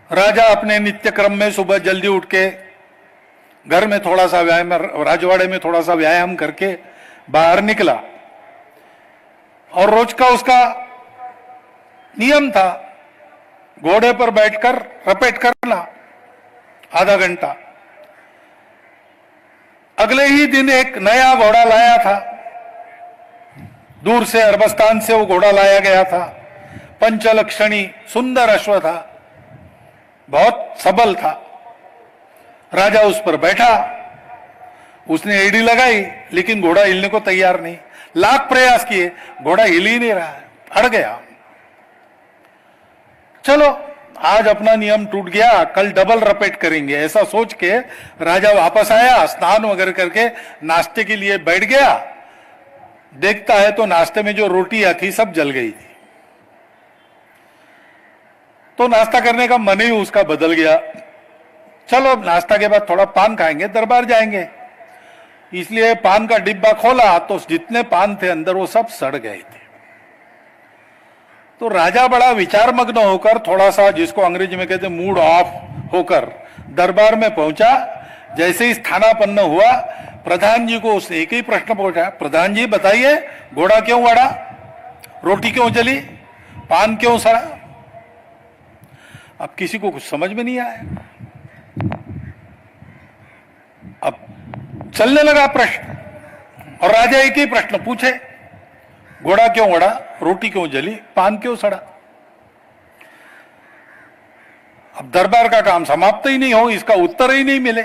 राजा अपने नित्य क्रम में सुबह जल्दी उठ के घर में थोड़ा सा व्यायाम, राजवाड़े में थोड़ा सा व्यायाम करके बाहर निकला। और रोज का उसका नियम था घोड़े पर बैठकर रपेट करना आधा घंटा। अगले ही दिन एक नया घोड़ा लाया था, दूर से अरबस्तान से वो घोड़ा लाया गया था। पंचलक्षणी सुंदर अश्व था, बहुत सबल था। राजा उस पर बैठा, उसने एड़ी लगाई लेकिन घोड़ा हिलने को तैयार नहीं। लाख प्रयास किए, घोड़ा हिल ही नहीं रहा है, अड़ गया। चलो आज अपना नियम टूट गया, कल डबल रपेट करेंगे, ऐसा सोच के राजा वापस आया, स्नान वगैरह करके नाश्ते के लिए बैठ गया। देखता है तो नाश्ते में जो रोटियां थी सब जल गई थी। तो नाश्ता करने का मन ही उसका बदल गया। चलो नाश्ता के बाद थोड़ा पान खाएंगे, दरबार जाएंगे। इसलिए पान का डिब्बा खोला तो जितने पान थे अंदर वो सब सड़ गए थे। तो राजा बड़ा विचार मग्न होकर, थोड़ा सा जिसको अंग्रेजी में कहते मूड ऑफ होकर दरबार में पहुंचा। जैसे ही स्थानापन्न हुआ, प्रधान जी को उसने एक ही प्रश्न पूछा, प्रधान जी बताइए घोड़ा क्यों अड़ा, रोटी क्यों जली, पान क्यों सड़ा। अब किसी को कुछ समझ में नहीं आया। अब चलने लगा प्रश्न, और राजा एक ही प्रश्न पूछे, घोड़ा क्यों अड़ा, रोटी क्यों जली, पान क्यों सड़ा। अब दरबार का काम समाप्त ही नहीं हो, इसका उत्तर ही नहीं मिले।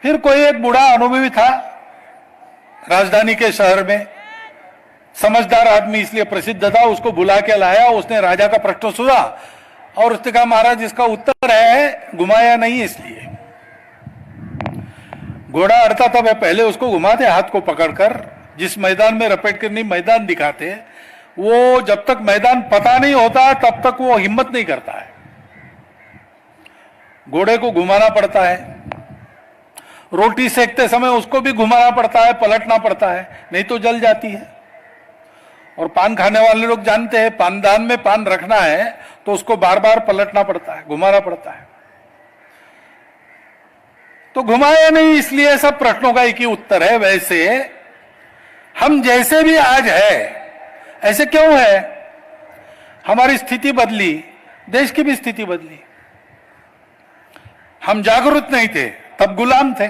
फिर कोई एक बूढ़ा अनुभवी था राजधानी के शहर में, समझदार आदमी इसलिए प्रसिद्ध था, उसको बुला के लाया। उसने राजा का प्रश्न सुना और उसने कहा महाराज इसका उत्तर है, घुमाया नहीं इसलिए। घोड़ा अड़ता था, वह पहले उसको घुमाते हाथ को पकड़कर, जिस मैदान में रपेट करनी मैदान दिखाते। वो जब तक मैदान पता नहीं होता तब तक वो हिम्मत नहीं करता है। घोड़े को घुमाना पड़ता है, रोटी सेकते समय उसको भी घुमाना पड़ता है, पलटना पड़ता है, नहीं तो जल जाती है। और पान खाने वाले लोग जानते हैं, पानदान में पान रखना है तो उसको बार बार पलटना पड़ता है, घुमाना पड़ता है। तो घुमाया नहीं, इसलिए सब प्रश्नों का एक ही उत्तर है। वैसे हम जैसे भी आज है ऐसे क्यों है? हमारी स्थिति बदली, देश की भी स्थिति बदली। हम जागरूक नहीं थे, तब गुलाम थे।